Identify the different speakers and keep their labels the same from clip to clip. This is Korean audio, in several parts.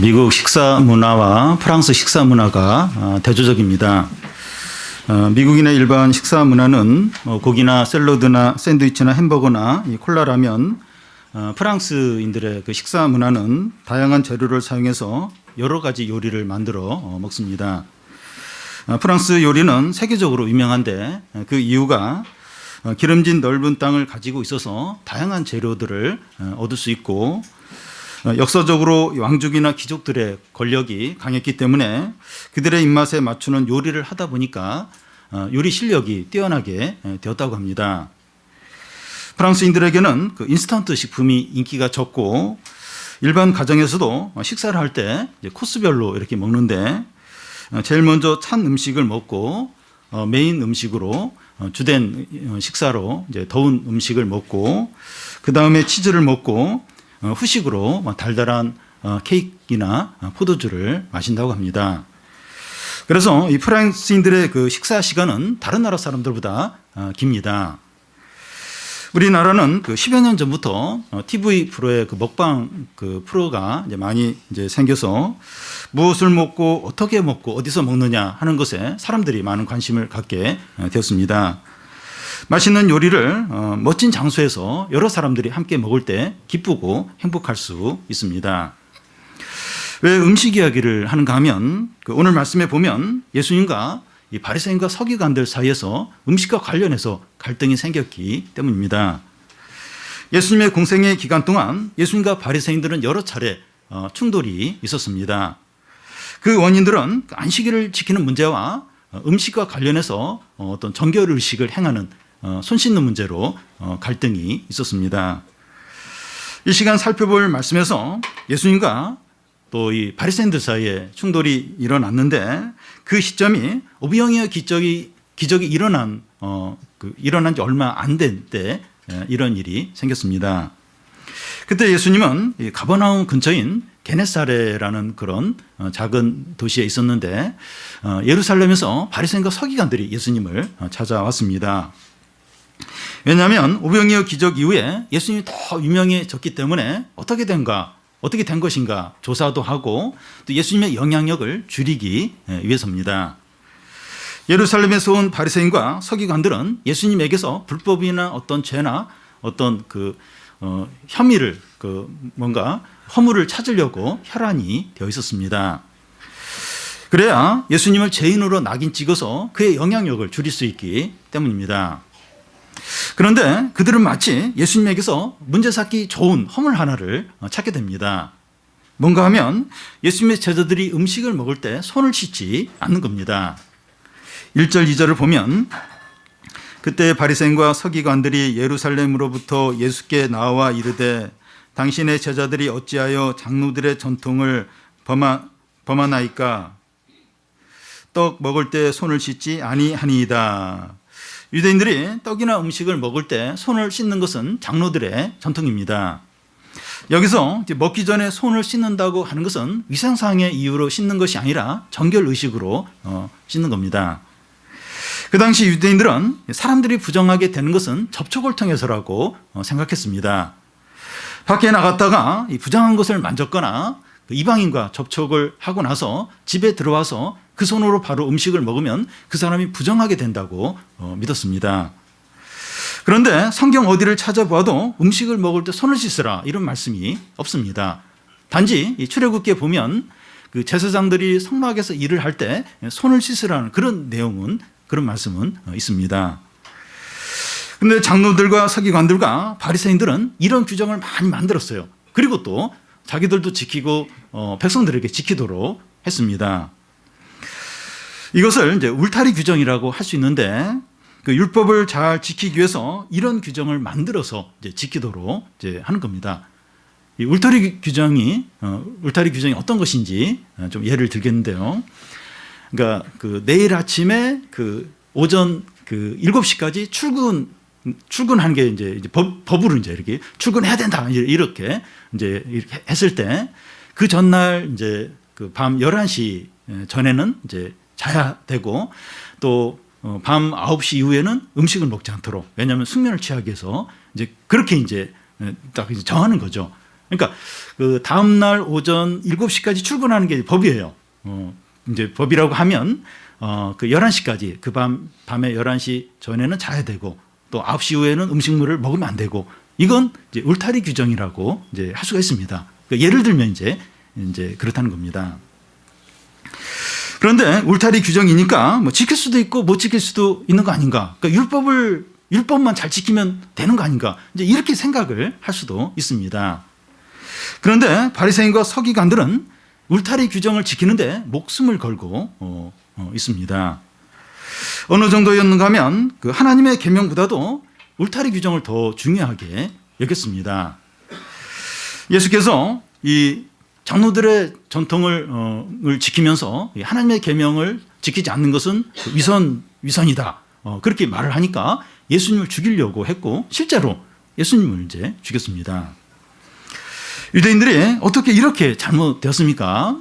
Speaker 1: 미국 식사 문화와 프랑스 식사 문화가 대조적입니다. 미국인의 일반 식사 문화는 고기나 샐러드나 샌드위치나 햄버거나 이 콜라라면, 프랑스인들의 그 식사 문화는 다양한 재료를 사용해서 여러 가지 요리를 만들어 먹습니다. 프랑스 요리는 세계적으로 유명한데 그 이유가 기름진 넓은 땅을 가지고 있어서 다양한 재료들을 얻을 수 있고, 역사적으로 왕족이나 귀족들의 권력이 강했기 때문에 그들의 입맛에 맞추는 요리를 하다 보니까 요리 실력이 뛰어나게 되었다고 합니다. 프랑스인들에게는 그 인스턴트 식품이 인기가 적고, 일반 가정에서도 식사를 할 때 코스별로 이렇게 먹는데, 제일 먼저 찬 음식을 먹고 메인 음식으로 주된 식사로 이제 더운 음식을 먹고, 그 다음에 치즈를 먹고 후식으로 달달한 케이크나 포도주를 마신다고 합니다. 그래서 이 프랑스인들의 그 식사 시간은 다른 나라 사람들보다 깁니다. 우리나라는 그 10여 년 전부터 TV 프로의 그 먹방 그 프로가 이제 많이 이제 생겨서 무엇을 먹고 어떻게 먹고 어디서 먹느냐 하는 것에 사람들이 많은 관심을 갖게 되었습니다. 맛있는 요리를 멋진 장소에서 여러 사람들이 함께 먹을 때 기쁘고 행복할 수 있습니다. 왜 음식 이야기를 하는가 하면, 오늘 말씀에 보면 예수님과 이 바리새인과 서기관들 사이에서 음식과 관련해서 갈등이 생겼기 때문입니다. 예수님의 공생의 기간 동안 예수님과 바리새인들은 여러 차례 충돌이 있었습니다. 그 원인들은 안식일을 지키는 문제와 음식과 관련해서 어떤 정결의식을 행하는 손 씻는 문제로 갈등이 있었습니다. 이 시간 살펴볼 말씀에서 예수님과 또 이 바리새인들 사이에 충돌이 일어났는데, 그 시점이 오병이어 기적이 일어난 지 얼마 안 된 때 이런 일이 생겼습니다. 그때 예수님은 이 가버나움 근처인 게네사레라는 그런 작은 도시에 있었는데, 예루살렘에서 바리새인과 서기관들이 예수님을 찾아왔습니다. 왜냐하면 오병이어 기적 이후에 예수님이 더 유명해졌기 때문에 어떻게 된 것인가 조사도 하고, 또 예수님의 영향력을 줄이기 위해서입니다. 예루살렘에서 온 바리새인과 서기관들은 예수님에게서 불법이나 어떤 죄나 어떤 혐의를 뭔가 허물을 찾으려고 혈안이 되어 있었습니다. 그래야 예수님을 죄인으로 낙인 찍어서 그의 영향력을 줄일 수 있기 때문입니다. 그런데 그들은 마치 예수님에게서 문제 삼기 좋은 허물 하나를 찾게 됩니다. 뭔가 하면 예수님의 제자들이 음식을 먹을 때 손을 씻지 않는 겁니다. 1절 2절을 보면, 그때 바리새인과 서기관들이 예루살렘으로부터 예수께 나와 이르되 당신의 제자들이 어찌하여 장로들의 전통을 범하나이까? 떡 먹을 때 손을 씻지 아니하니이다. 유대인들이 떡이나 음식을 먹을 때 손을 씻는 것은 장로들의 전통입니다. 여기서 먹기 전에 손을 씻는다고 하는 것은 위생상의 이유로 씻는 것이 아니라 정결의식으로 씻는 겁니다. 그 당시 유대인들은 사람들이 부정하게 되는 것은 접촉을 통해서라고 생각했습니다. 밖에 나갔다가 부정한 것을 만졌거나 이방인과 접촉을 하고 나서 집에 들어와서 그 손으로 바로 음식을 먹으면 그 사람이 부정하게 된다고 믿었습니다. 그런데 성경 어디를 찾아봐도 음식을 먹을 때 손을 씻으라 이런 말씀이 없습니다. 단지 이 출애굽기에 보면 그 제사장들이 성막에서 일을 할 때 손을 씻으라는 그런 말씀은 있습니다. 그런데 장로들과 서기관들과 바리새인들은 이런 규정을 많이 만들었어요. 그리고 또 자기들도 지키고 백성들에게 지키도록 했습니다. 이것을 이제 울타리 규정이라고 할 수 있는데, 그 율법을 잘 지키기 위해서 이런 규정을 만들어서 이제 지키도록 이제 하는 겁니다. 이 울타리 규정이 어떤 것인지 좀 예를 들겠는데요. 그러니까 내일 아침에 오전 7시까지 출근하는 게 이제 법으로 이제 이렇게 출근해야 된다 이렇게 했을 때, 그 전날 이제 밤 11시 전에는 이제 자야 되고, 또 밤 9시 이후에는 음식을 먹지 않도록, 왜냐하면 숙면을 취하기 위해서 이제 그렇게 이제 딱 정하는 거죠. 그러니까 그 다음 날 오전 7시까지 출근하는 게 법이에요. 이제 법이라고 하면 그 11시까지 그 밤에 11시 전에는 자야 되고 또 9시 이후에는 음식물을 먹으면 안 되고 이건 이제 울타리 규정이라고 이제 할 수가 있습니다. 그러니까 예를 들면 이제 그렇다는 겁니다. 그런데 울타리 규정이니까 뭐 지킬 수도 있고 못 지킬 수도 있는 거 아닌가? 그러니까 율법만 잘 지키면 되는 거 아닌가? 이제 이렇게 생각을 할 수도 있습니다. 그런데 바리새인과 서기관들은 울타리 규정을 지키는데 목숨을 걸고 있습니다. 어느 정도였는가 하면 그 하나님의 계명보다도 울타리 규정을 더 중요하게 여겼습니다. 예수께서 이 장로들의 전통을 지키면서 하나님의 계명을 지키지 않는 것은 위선이다. 그렇게 말을 하니까 예수님을 죽이려고 했고 실제로 예수님을 이제 죽였습니다. 유대인들이 어떻게 이렇게 잘못되었습니까?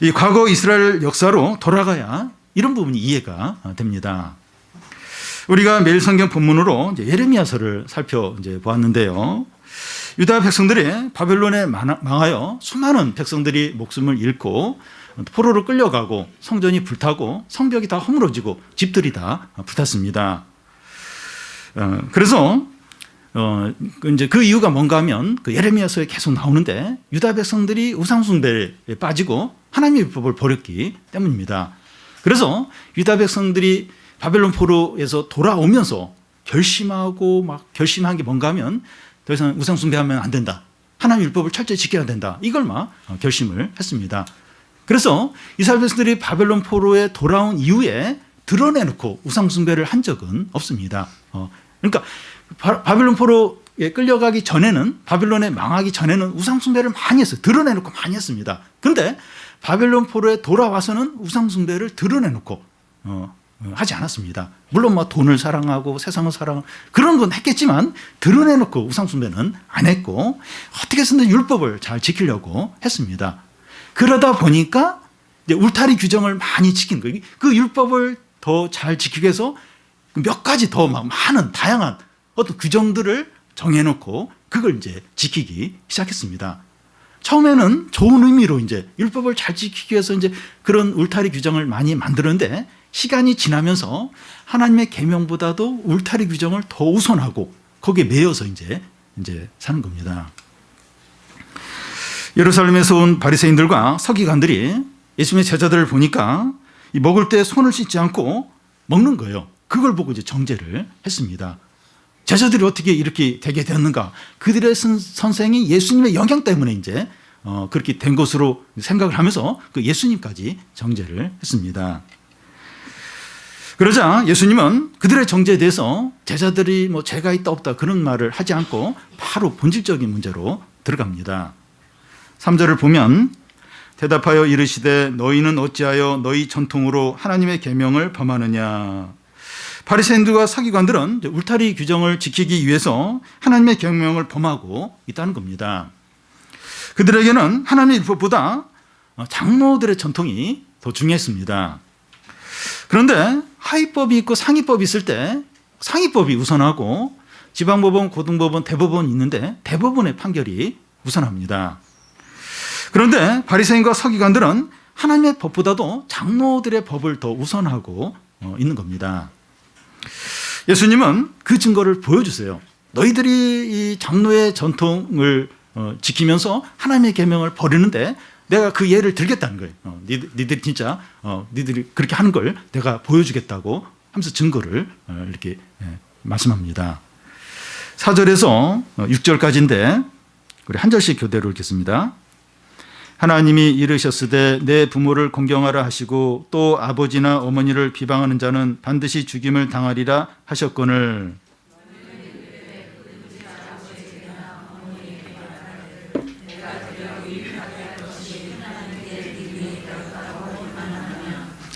Speaker 1: 이 과거 이스라엘 역사로 돌아가야 이런 부분이 이해가 됩니다. 우리가 매일 성경 본문으로 이제 예레미야서를 살펴보았는데요. 유다 백성들이 바벨론에 망하여 수많은 백성들이 목숨을 잃고 포로로 끌려가고 성전이 불타고 성벽이 다 허물어지고 집들이 다 불탔습니다. 그래서 이제 그 이유가 뭔가 하면 그 예레미야서에 계속 나오는데 유다 백성들이 우상숭배에 빠지고 하나님의 율법을 버렸기 때문입니다. 그래서 유다 백성들이 바벨론 포로에서 돌아오면서 결심한 게 뭔가 하면 더 이상 우상숭배하면 안 된다. 하나님의 율법을 철저히 지켜야 된다. 이걸 결심을 했습니다. 그래서 이스라엘 백성들이 바벨론 포로에 돌아온 이후에 드러내놓고 우상숭배를 한 적은 없습니다. 그러니까 바벨론 포로에 끌려가기 전에는 바벨론에 망하기 전에는 우상숭배를 많이 했어요. 드러내놓고 많이 했습니다. 그런데 바벨론 포로에 돌아와서는 우상숭배를 드러내놓고 하지 않았습니다. 물론 돈을 사랑하고 세상을 사랑하고 그런 건 했겠지만 드러내놓고 우상숭배는 안 했고 어떻게 해서든 율법을 잘 지키려고 했습니다. 그러다 보니까 이제 울타리 규정을 많이 지킨 거예요. 그 율법을 더 잘 지키기 위해서 몇 가지 더 많은 다양한 어떤 규정들을 정해놓고 그걸 이제 지키기 시작했습니다. 처음에는 좋은 의미로 이제 율법을 잘 지키기 위해서 이제 그런 울타리 규정을 많이 만드는데 시간이 지나면서 하나님의 계명보다도 울타리 규정을 더 우선하고 거기에 매여서 이제 사는 겁니다. 예루살렘에서 온 바리새인들과 서기관들이 예수님의 제자들을 보니까 먹을 때 손을 씻지 않고 먹는 거예요. 그걸 보고 이제 정죄를 했습니다. 제자들이 어떻게 이렇게 되게 되었는가? 그들의 선생이 예수님의 영향 때문에 이제 그렇게 된 것으로 생각을 하면서 그 예수님까지 정죄를 했습니다. 그러자 예수님은 그들의 정죄에 대해서 제자들이 죄가 있다 없다 그런 말을 하지 않고 바로 본질적인 문제로 들어갑니다. 3절을 보면 대답하여 이르시되 너희는 어찌하여 너희 전통으로 하나님의 계명을 범하느냐. 바리새인들과 서기관들은 울타리 규정을 지키기 위해서 하나님의 계명을 범하고 있다는 겁니다. 그들에게는 하나님의 율법보다 장로들의 전통이 더 중요했습니다. 그런데 하위법이 있고 상위법이 있을 때 상위법이 우선하고 지방법원, 고등법원, 대법원이 있는데 대법원의 판결이 우선합니다. 그런데 바리새인과 서기관들은 하나님의 법보다도 장로들의 법을 더 우선하고 있는 겁니다. 예수님은 그 증거를 보여주세요. 너희들이 이 장로의 전통을 지키면서 하나님의 계명을 버리는데 내가 그 예를 들겠다는 거예요. 니들이 진짜 니들이 그렇게 하는 걸 내가 보여주겠다고 하면서 증거를 이렇게 말씀합니다. 4절에서 6절까지인데 우리 한 절씩 교대로 읽겠습니다. 하나님이 이르셨으되 내 부모를 공경하라 하시고 또 아버지나 어머니를 비방하는 자는 반드시 죽임을 당하리라 하셨거늘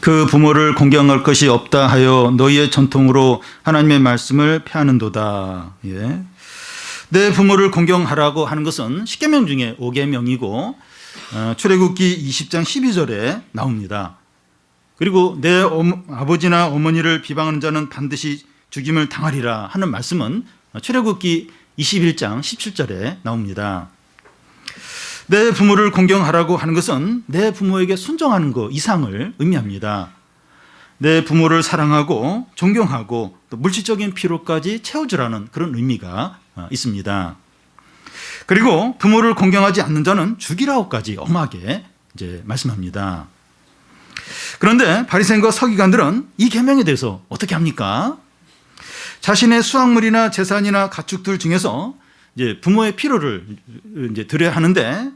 Speaker 1: 그 부모를 공경할 것이 없다 하여 너희의 전통으로 하나님의 말씀을 폐하는도다. 예. 내 부모를 공경하라고 하는 것은 10계명 중에 5계명이고 출애굽기 20장 12절에 나옵니다. 그리고 내 아버지나 어머니를 비방하는 자는 반드시 죽임을 당하리라 하는 말씀은 출애굽기 21장 17절에 나옵니다. 내 부모를 공경하라고 하는 것은 내 부모에게 순종하는 것 이상을 의미합니다. 내 부모를 사랑하고 존경하고 또 물질적인 필요까지 채워주라는 그런 의미가 있습니다. 그리고 부모를 공경하지 않는 자는 죽이라고까지 엄하게 이제 말씀합니다. 그런데 바리새인과 서기관들은 이 계명에 대해서 어떻게 합니까? 자신의 수확물이나 재산이나 가축들 중에서 이제 부모의 필요를 이제 드려야 하는데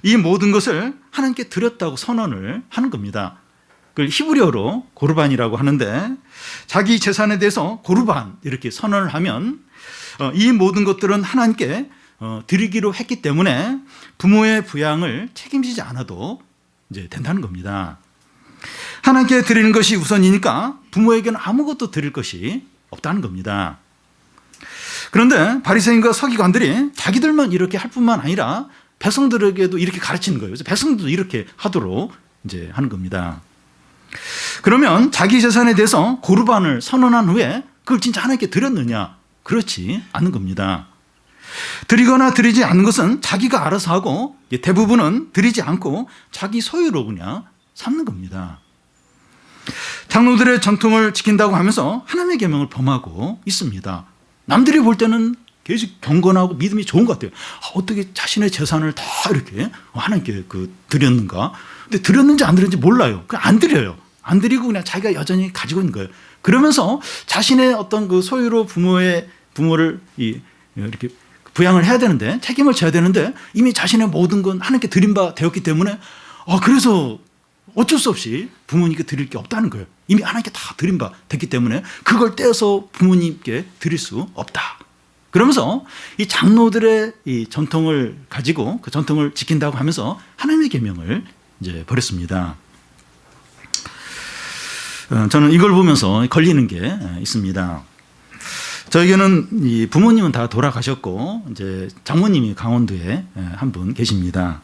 Speaker 1: 이 모든 것을 하나님께 드렸다고 선언을 하는 겁니다. 그걸 히브리어로 고르반이라고 하는데 자기 재산에 대해서 고르반 이렇게 선언을 하면 이 모든 것들은 하나님께 드리기로 했기 때문에 부모의 부양을 책임지지 않아도 이제 된다는 겁니다. 하나님께 드리는 것이 우선이니까 부모에게는 아무것도 드릴 것이 없다는 겁니다. 그런데 바리새인과 서기관들이 자기들만 이렇게 할 뿐만 아니라 백성들에게도 이렇게 가르치는 거예요. 그래서 백성들도 이렇게 하도록 이제 하는 겁니다. 그러면 자기 재산에 대해서 고르반을 선언한 후에 그걸 진짜 하나님께 드렸느냐? 그렇지 않는 겁니다. 드리거나 드리지 않는 것은 자기가 알아서 하고 대부분은 드리지 않고 자기 소유로 그냥 삼는 겁니다. 장로들의 전통을 지킨다고 하면서 하나님의 계명을 범하고 있습니다. 남들이 볼 때는 계속 경건하고 믿음이 좋은 것 같아요. 어떻게 자신의 재산을 다 이렇게 하나님께 드렸는가? 근데 드렸는지 안 드렸는지 몰라요. 그냥 안 드려요. 안 드리고 그냥 자기가 여전히 가지고 있는 거예요. 그러면서 자신의 어떤 그 소유로 부모를 이렇게 부양을 해야 되는데 책임을 져야 되는데 이미 자신의 모든 건 하나님께 드린 바 되었기 때문에 그래서 어쩔 수 없이 부모님께 드릴 게 없다는 거예요. 이미 하나님께 다 드린 바 됐기 때문에 그걸 떼어서 부모님께 드릴 수 없다. 그러면서 이 장로들의 이 전통을 가지고 그 전통을 지킨다고 하면서 하나님의 계명을 이제 버렸습니다. 저는 이걸 보면서 걸리는 게 있습니다. 저에게는 이 부모님은 다 돌아가셨고 이제 장모님이 강원도에 한 분 계십니다.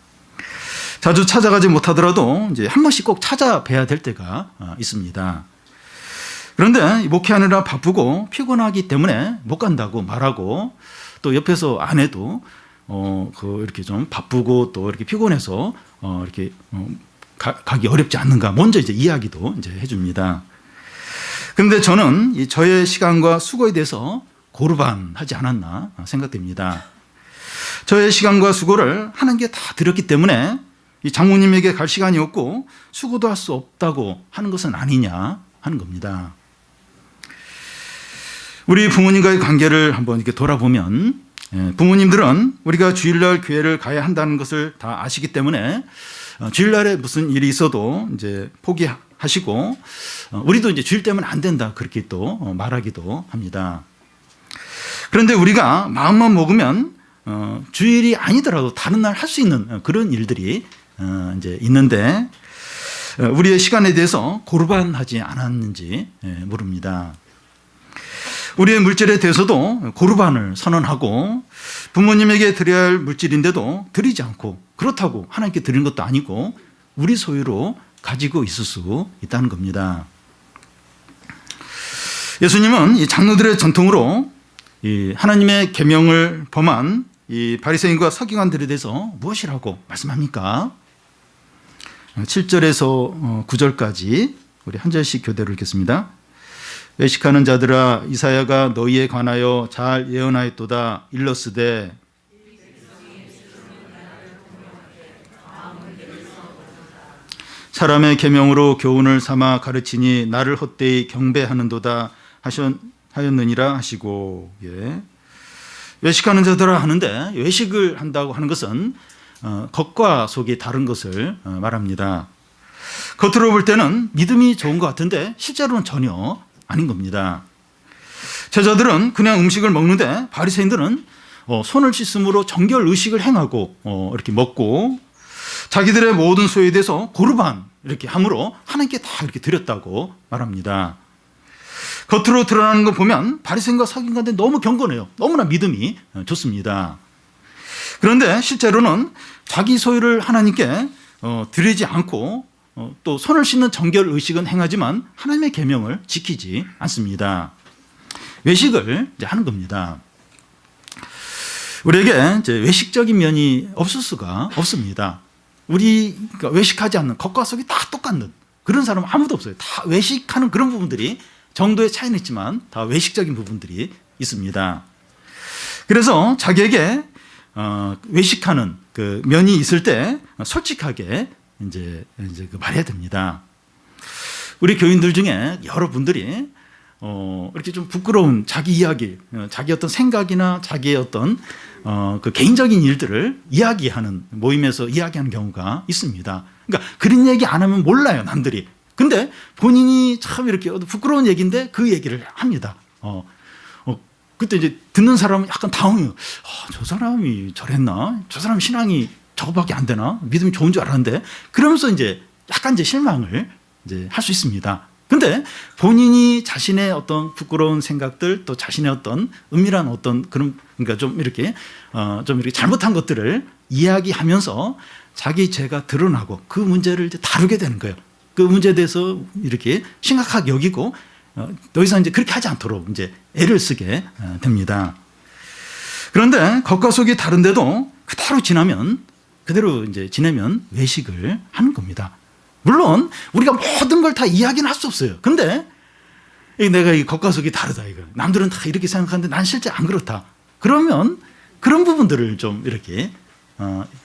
Speaker 1: 자주 찾아가지 못하더라도 이제 한 번씩 꼭 찾아뵈야 될 때가 있습니다. 그런데 목회하느라 바쁘고 피곤하기 때문에 못 간다고 말하고 또 옆에서 아내도 이렇게 좀 바쁘고 또 이렇게 피곤해서 이렇게 가기 어렵지 않는가 먼저 이제 이야기도 이제 해줍니다. 그런데 저는 저의 시간과 수고에 대해서 고르반하지 않았나 생각됩니다. 저의 시간과 수고를 하나님께 다 드렸기 때문에 이 장모님에게 갈 시간이 없고 수고도 할 수 없다고 하는 것은 아니냐 하는 겁니다. 우리 부모님과의 관계를 한번 이렇게 돌아보면 부모님들은 우리가 주일날 교회를 가야 한다는 것을 다 아시기 때문에 주일날에 무슨 일이 있어도 이제 포기하시고 우리도 이제 주일 때문에 안 된다 그렇게 또 말하기도 합니다. 그런데 우리가 마음만 먹으면 주일이 아니더라도 다른 날 할 수 있는 그런 일들이 이제 있는데 우리의 시간에 대해서 고르반하지 않았는지 모릅니다. 우리의 물질에 대해서도 고르반을 선언하고 부모님에게 드려야 할 물질인데도 드리지 않고 그렇다고 하나님께 드리는 것도 아니고 우리 소유로 가지고 있을 수 있다는 겁니다. 예수님은 이 장로들의 전통으로 이 하나님의 계명을 범한 이 바리새인과 서기관들에 대해서 무엇이라고 말씀합니까? 7절에서 9절까지 우리 한 절씩 교대로 읽겠습니다. 외식하는 자들아 이사야가 너희에 관하여 잘 예언하였도다. 일러스되 사람의 계명으로 교훈을 삼아 가르치니 나를 헛되이 경배하는도다 하였느니라 하시고. 외식하는 자들아 하는데 외식을 한다고 하는 것은 겉과 속이 다른 것을 말합니다. 겉으로 볼 때는 믿음이 좋은 것 같은데 실제로는 전혀 아닌 겁니다. 제자들은 그냥 음식을 먹는데 바리새인들은 손을 씻음으로 정결 의식을 행하고 이렇게 먹고 자기들의 모든 소유에 대해서 고르반 이렇게 함으로 하나님께 다 이렇게 드렸다고 말합니다. 겉으로 드러나는 거 보면 바리새인과 서기관들 너무 경건해요. 너무나 믿음이 좋습니다. 그런데 실제로는 자기 소유를 하나님께 드리지 않고 또 손을 씻는 정결 의식은 행하지만 하나님의 계명을 지키지 않습니다. 외식을 이제 하는 겁니다. 우리에게 이제 외식적인 면이 없을 수가 없습니다. 우리 그러니까 외식하지 않는 겉과 속이 다 똑같는 그런 사람은 아무도 없어요. 다 외식하는 그런 부분들이 정도의 차이는 있지만 다 외식적인 부분들이 있습니다. 그래서 자기에게 외식하는 그 면이 있을 때 솔직하게 이제 그 말해야 됩니다. 우리 교인들 중에 여러분들이 이렇게 좀 부끄러운 자기 이야기, 자기 어떤 생각이나 자기의 어떤 그 개인적인 일들을 이야기하는 모임에서 이야기하는 경우가 있습니다. 그러니까 그런 얘기 안 하면 몰라요, 남들이. 근데 본인이 참 이렇게 부끄러운 얘기인데 그 얘기를 합니다. 그때 이제 듣는 사람은 약간 당황해요. 저 사람이 저랬나? 저 사람 신앙이 저거밖에 안 되나? 믿음이 좋은 줄 알았는데. 그러면서 이제 약간 이제 실망을 이제 할 수 있습니다. 근데 본인이 자신의 어떤 부끄러운 생각들 또 자신의 어떤 은밀한 어떤 그런 그러니까 좀 이렇게 잘못한 것들을 이야기하면서 자기 죄가 드러나고 그 문제를 이제 다루게 되는 거예요. 그 문제에 대해서 이렇게 심각하게 여기고 더 이상 이제 그렇게 하지 않도록 이제 애를 쓰게 됩니다. 그런데 겉과 속이 다른데도 그대로 이제 지내면 외식을 하는 겁니다. 물론 우리가 모든 걸 다 이야기는 할 수 없어요. 근데 내가 이 겉과 속이 다르다 이거. 남들은 다 이렇게 생각하는데 난 실제 안 그렇다. 그러면 그런 부분들을 좀 이렇게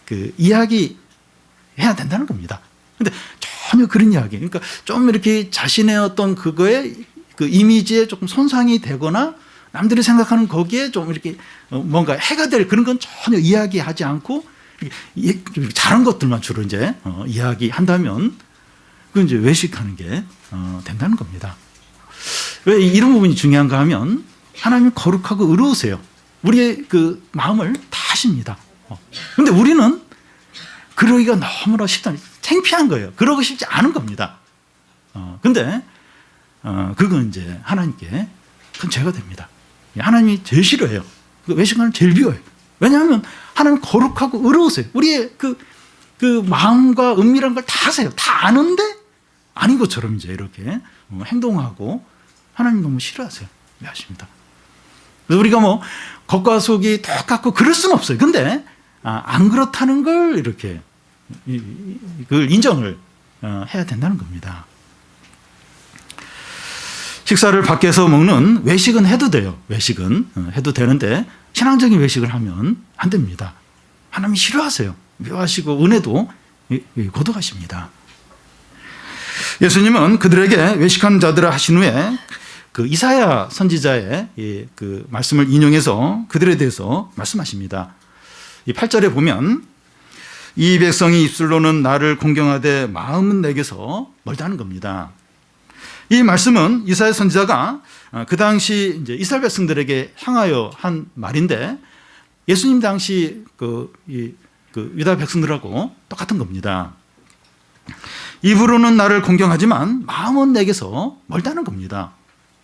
Speaker 1: 그 이야기해야 된다는 겁니다. 근데 전혀 그런 이야기. 그러니까 좀 이렇게 자신의 어떤 그거에 그 이미지에 조금 손상이 되거나 남들이 생각하는 거기에 좀 이렇게 뭔가 해가 될 그런 건 전혀 이야기하지 않고 잘한 것들만 주로 이제 이야기한다면 그건 이제 외식하는 게 된다는 겁니다. 왜 이런 부분이 중요한가 하면 하나님이 거룩하고 의로우세요. 우리의 그 마음을 다 아십니다. 그런데 우리는 그러기가 너무나 쉽다. 창피한 거예요. 그러고 싶지 않은 겁니다. 근데 그건 이제 하나님께 큰 죄가 됩니다. 하나님이 제일 싫어해요. 외식하는 제일 비워요. 왜냐하면 하나님 거룩하고 의로우세요. 우리의 그 마음과 은밀한 걸 다 아세요. 다 아는데 아닌 것처럼 이제 이렇게 행동하고 하나님 너무 싫어하세요. 왜 하십니다. 그래서 우리가 뭐 겉과 속이 똑같고 그럴 수는 없어요. 근데 안 그렇다는 걸 이렇게 그걸 인정을 해야 된다는 겁니다. 식사를 밖에서 먹는 외식은 해도 돼요. 외식은 해도 되는데 신앙적인 외식을 하면 안 됩니다. 하나님이 싫어하세요. 미워하시고 은혜도 거두하십니다. 예수님은 그들에게 외식하는 자들을 하신 후에 그 이사야 선지자의 그 말씀을 인용해서 그들에 대해서 말씀하십니다. 이 8절에 보면 이 백성이 입술로는 나를 공경하되 마음은 내게서 멀다는 겁니다. 이 말씀은 이사야 선지자가 그 당시 이제 이스라엘 백성들에게 향하여 한 말인데 예수님 당시 그 유다 백성들하고 똑같은 겁니다. 입으로는 나를 공경하지만 마음은 내게서 멀다는 겁니다.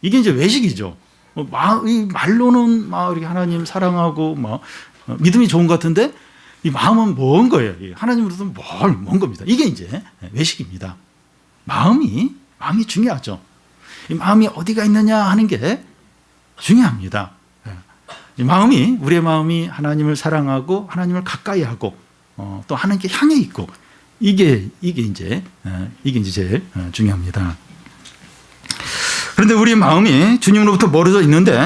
Speaker 1: 이게 이제 외식이죠. 이 말로는 막 이렇게 하나님 사랑하고 막 믿음이 좋은 것 같은데 이 마음은 먼 거예요. 하나님으로부터 먼 겁니다. 이게 이제 외식입니다. 마음이 중요하죠. 이 마음이 어디가 있느냐 하는 게 중요합니다. 이 마음이 우리의 마음이 하나님을 사랑하고 하나님을 가까이 하고 또 하나님께 향해 있고 이게 이제 제일 중요합니다. 그런데 우리 마음이 주님으로부터 멀어져 있는데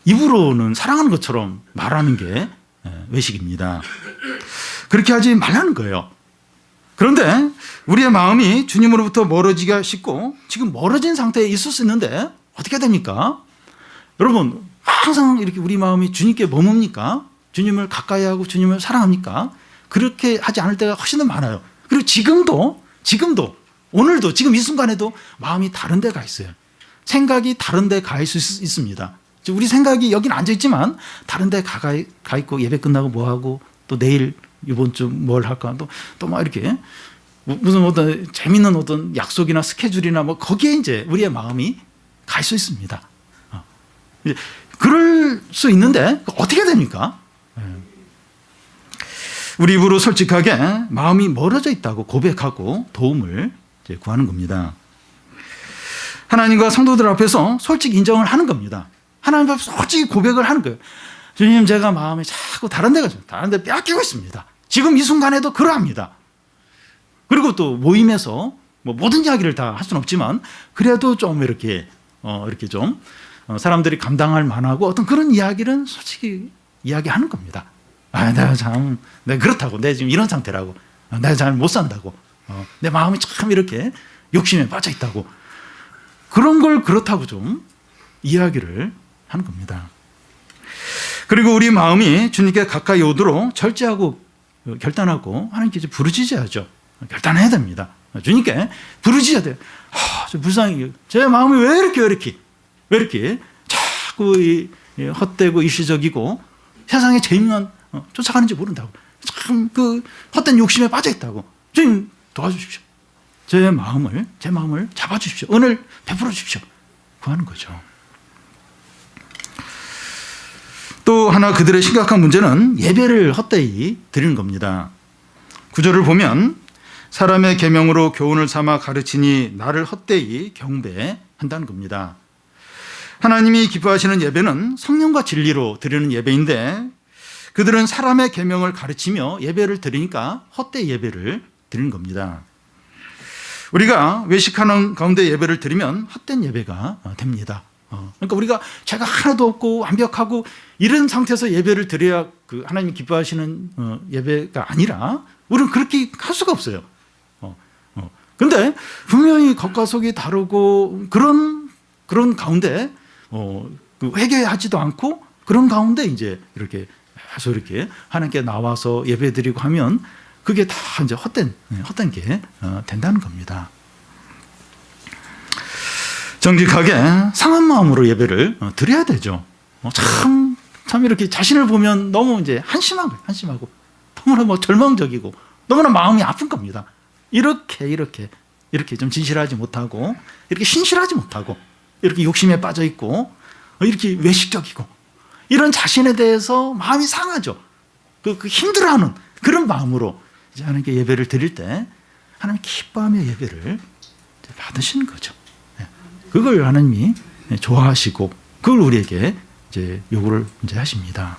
Speaker 1: 입으로는 사랑하는 것처럼 말하는 게 외식입니다. 그렇게 하지 말라는 거예요. 그런데 우리의 마음이 주님으로부터 멀어지기가 쉽고 지금 멀어진 상태에 있을 수 있는데 어떻게 됩니까? 여러분 항상 이렇게 우리 마음이 주님께 머뭅니까? 주님을 가까이 하고 주님을 사랑합니까? 그렇게 하지 않을 때가 훨씬 더 많아요. 그리고 지금도 오늘도 지금 이 순간에도 마음이 다른 데 가 있어요. 생각이 다른 데 가 있을 수 있습니다. 우리 생각이 여긴 앉아있지만 다른 데 가 있고 예배 끝나고 뭐 하고 또 내일 이번 주 뭘 할까 또 막 이렇게 무슨 어떤 재밌는 어떤 약속이나 스케줄이나 뭐 거기에 이제 우리의 마음이 갈 수 있습니다. 그럴 수 있는데 어떻게 됩니까? 우리 입으로 솔직하게 마음이 멀어져 있다고 고백하고 도움을 이제 구하는 겁니다. 하나님과 성도들 앞에서 솔직히 인정을 하는 겁니다. 하나님 앞에 솔직히 고백을 하는 거예요. 주님, 제가 마음이 자꾸 다른 데 빼앗기고 있습니다. 지금 이 순간에도 그러합니다. 그리고 또 모임에서 뭐 모든 이야기를 다 할 수는 없지만 그래도 좀 이렇게 좀 사람들이 감당할 만하고 어떤 그런 이야기는 솔직히 이야기하는 겁니다. 내가 그렇다고, 내가 지금 이런 상태라고, 내가 잘 못 산다고, 내 마음이 참 이렇게 욕심에 빠져 있다고, 그런 걸 그렇다고 좀 이야기를 하는 겁니다. 그리고 우리 마음이 주님께 가까이 오도록 절제하고 결단하고 하나님께 부르짖어야죠. 결단해야 됩니다. 주님께 부르짖어야 돼요. 저 불쌍히, 제 마음이 왜 이렇게 자꾸 헛되고 일시적이고 세상의 재미만 쫓아가는지 모른다고, 참 그 헛된 욕심에 빠져 있다고. 주님 도와주십시오. 제 마음을 잡아주십시오. 은혜를 베풀어 주십시오. 구하는 거죠. 또 하나 그들의 심각한 문제는 예배를 헛되이 드리는 겁니다. 구절을 보면 사람의 계명으로 교훈을 삼아 가르치니 나를 헛되이 경배한다는 겁니다. 하나님이 기뻐하시는 예배는 성령과 진리로 드리는 예배인데 그들은 사람의 계명을 가르치며 예배를 드리니까 헛되이 예배를 드리는 겁니다. 우리가 외식하는 가운데 예배를 드리면 헛된 예배가 됩니다. 그러니까 우리가 죄가 하나도 없고 완벽하고 이런 상태에서 예배를 드려야 그 하나님이 기뻐하시는 예배가 아니라 우리는 그렇게 할 수가 없어요. 그런데 분명히 겉과 속이 다르고 그런 가운데 그 회개하지도 않고 그런 가운데 이제 이렇게 하나님께 나와서 예배드리고 하면 그게 다 이제 헛된 게 된다는 겁니다. 정직하게 상한 마음으로 예배를 드려야 되죠. 참 이렇게 자신을 보면 너무 이제 한심하고 너무나 절망적이고 너무나 마음이 아픈 겁니다. 이렇게 좀 진실하지 못하고 이렇게 신실하지 못하고 이렇게 욕심에 빠져 있고 이렇게 외식적이고 이런 자신에 대해서 마음이 상하죠. 그 힘들어하는 그런 마음으로 이제 하나님께 예배를 드릴 때 하나님 기뻐하며 예배를 받으시는 거죠. 그걸 하나님이 좋아하시고 그걸 우리에게 이제 요구를 이제 하십니다.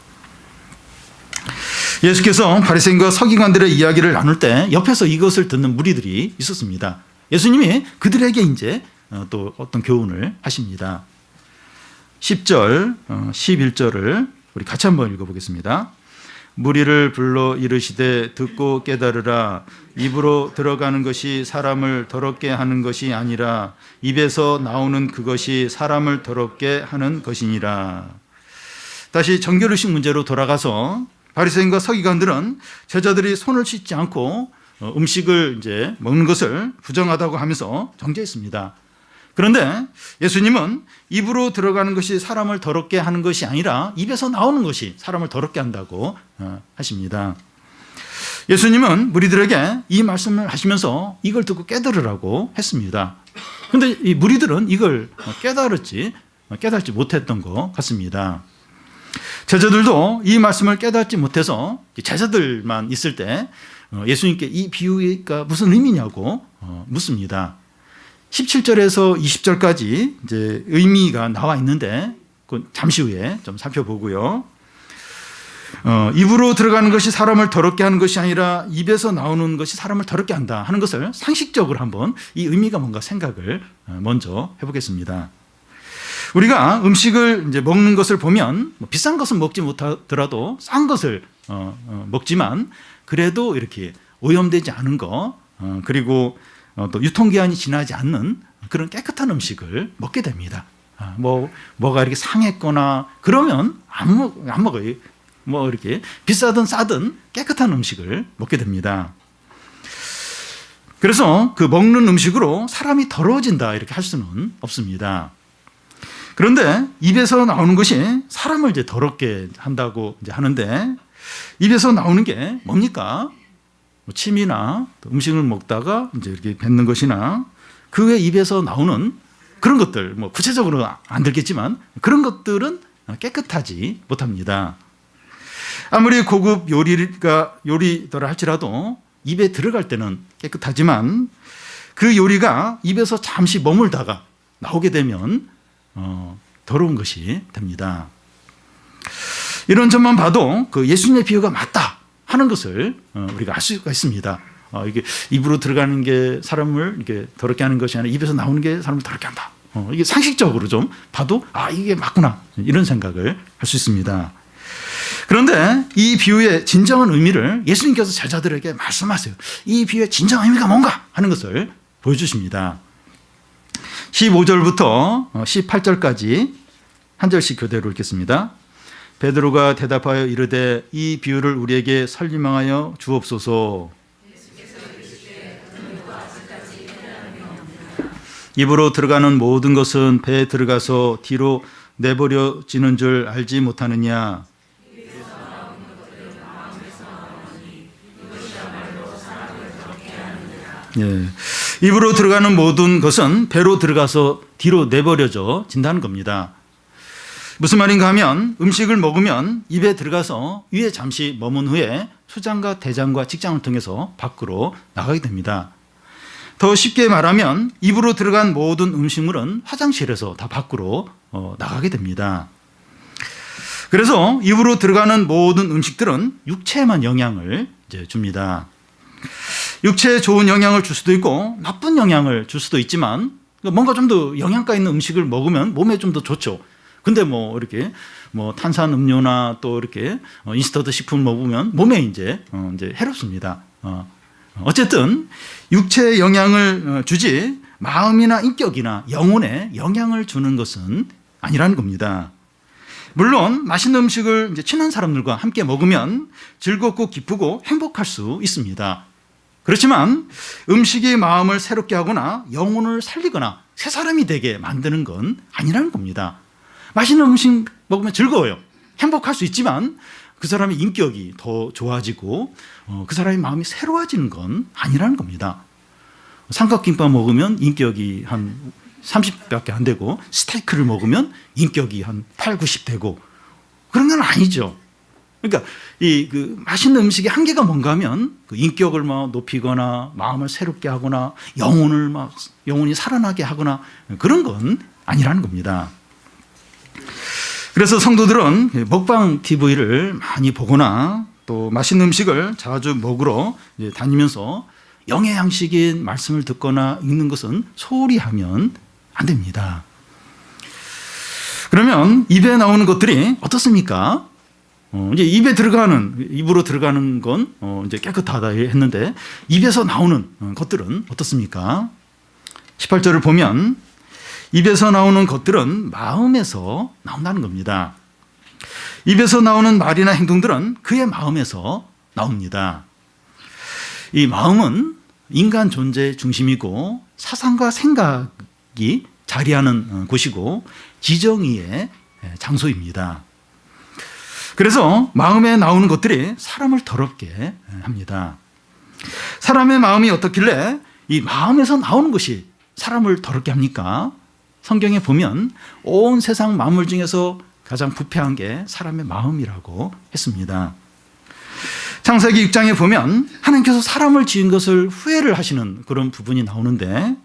Speaker 1: 예수께서 바리새인과 서기관들의 이야기를 나눌 때 옆에서 이것을 듣는 무리들이 있었습니다. 예수님이 그들에게 이제 또 어떤 교훈을 하십니다. 10절, 11절을 우리 같이 한번 읽어보겠습니다. 무리를 불러 이르시되 듣고 깨달으라. 입으로 들어가는 것이 사람을 더럽게 하는 것이 아니라 입에서 나오는 그것이 사람을 더럽게 하는 것이니라. 다시 정결의식 문제로 돌아가서 바리새인과 서기관들은 제자들이 손을 씻지 않고 음식을 이제 먹는 것을 부정하다고 하면서 정죄했습니다. 그런데 예수님은 입으로 들어가는 것이 사람을 더럽게 하는 것이 아니라 입에서 나오는 것이 사람을 더럽게 한다고 하십니다. 예수님은 무리들에게 이 말씀을 하시면서 이걸 듣고 깨달으라고 했습니다. 그런데 이 무리들은 이걸 깨달지 못했던 것 같습니다. 제자들도 이 말씀을 깨닫지 못해서 제자들만 있을 때 예수님께 이 비유가 무슨 의미냐고 묻습니다. 17절에서 20절까지 이제 의미가 나와 있는데 잠시 후에 좀 살펴보고요. 입으로 들어가는 것이 사람을 더럽게 하는 것이 아니라 입에서 나오는 것이 사람을 더럽게 한다 하는 것을 상식적으로 한번 이 의미가 뭔가 생각을 먼저 해보겠습니다. 우리가 음식을 이제 먹는 것을 보면 비싼 것은 먹지 못하더라도 싼 것을 먹지만 그래도 이렇게 오염되지 않은 거 그리고 또 유통기한이 지나지 않는 그런 깨끗한 음식을 먹게 됩니다. 뭐가 이렇게 상했거나 그러면 안 먹어요. 뭐 이렇게 비싸든 싸든 깨끗한 음식을 먹게 됩니다. 그래서 그 먹는 음식으로 사람이 더러워진다 이렇게 할 수는 없습니다. 그런데 입에서 나오는 것이 사람을 이제 더럽게 한다고 이제 하는데 입에서 나오는 게 뭡니까? 침이나 음식을 먹다가 이제 이렇게 뱉는 것이나 그 외 입에서 나오는 그런 것들, 뭐 구체적으로 안 들겠지만 그런 것들은 깨끗하지 못합니다. 아무리 고급 요리더라 할지라도 입에 들어갈 때는 깨끗하지만 그 요리가 입에서 잠시 머물다가 나오게 되면 더러운 것이 됩니다. 이런 점만 봐도 그 예수님의 비유가 맞다 하는 것을 우리가 알 수가 있습니다. 이게 입으로 들어가는 게 사람을 이렇게 더럽게 하는 것이 아니라 입에서 나오는 게 사람을 더럽게 한다. 이게 상식적으로 좀 봐도 이게 맞구나 이런 생각을 할 수 있습니다. 그런데 이 비유의 진정한 의미를 예수님께서 제자들에게 말씀하세요. 이 비유의 진정한 의미가 뭔가 하는 것을 보여주십니다. 15절부터 18절까지 한 절씩 교대로 읽겠습니다. 베드로가 대답하여 이르되 이 비유를 우리에게 설명하여 주옵소서. 입으로 들어가는 모든 것은 배에 들어가서 뒤로 내버려지는 줄 알지 못하느냐. 예. 입으로 들어가는 모든 것은 배로 들어가서 뒤로 내버려져 진다는 겁니다. 무슨 말인가 하면 음식을 먹으면 입에 들어가서 위에 잠시 머문 후에 소장과 대장과 직장을 통해서 밖으로 나가게 됩니다. 더 쉽게 말하면 입으로 들어간 모든 음식물은 화장실에서 다 밖으로 나가게 됩니다. 그래서 입으로 들어가는 모든 음식들은 육체에만 영향을 줍니다. 육체에 좋은 영향을 줄 수도 있고 나쁜 영향을 줄 수도 있지만 뭔가 좀 더 영양가 있는 음식을 먹으면 몸에 좀 더 좋죠. 근데 이렇게 탄산 음료나 또 이렇게 인스턴트 식품을 먹으면 몸에 이제 해롭습니다. 어쨌든 육체에 영향을 주지 마음이나 인격이나 영혼에 영향을 주는 것은 아니라는 겁니다. 물론 맛있는 음식을 이제 친한 사람들과 함께 먹으면 즐겁고 기쁘고 행복할 수 있습니다. 그렇지만 음식이 마음을 새롭게 하거나 영혼을 살리거나 새 사람이 되게 만드는 건 아니라는 겁니다. 맛있는 음식 먹으면 즐거워요. 행복할 수 있지만 그 사람의 인격이 더 좋아지고 그 사람의 마음이 새로워지는 건 아니라는 겁니다. 삼각김밥 먹으면 인격이 한 30밖에 안 되고 스테이크를 먹으면 인격이 한 8, 90 되고 그런 건 아니죠. 그러니까 그 맛있는 음식의 한계가 뭔가 하면 그 인격을 높이거나 마음을 새롭게 하거나 영혼이 살아나게 하거나 그런 건 아니라는 겁니다. 그래서 성도들은 먹방 TV를 많이 보거나 또 맛있는 음식을 자주 먹으러 다니면서 영의 양식인 말씀을 듣거나 읽는 것은 소홀히 하면 안 됩니다. 그러면 입에 나오는 것들이 어떻습니까? 이제 입으로 들어가는 건 이제 깨끗하다 했는데 입에서 나오는 것들은 어떻습니까? 18절을 보면 입에서 나오는 것들은 마음에서 나온다는 겁니다. 입에서 나오는 말이나 행동들은 그의 마음에서 나옵니다. 이 마음은 인간 존재의 중심이고 사상과 생각이 자리하는 곳이고 지정의의 장소입니다. 그래서 마음에 나오는 것들이 사람을 더럽게 합니다. 사람의 마음이 어떻길래 이 마음에서 나오는 것이 사람을 더럽게 합니까? 성경에 보면 온 세상 만물 중에서 가장 부패한 게 사람의 마음이라고 했습니다. 창세기 6장에 보면 하나님께서 사람을 지은 것을 후회를 하시는 그런 부분이 나오는데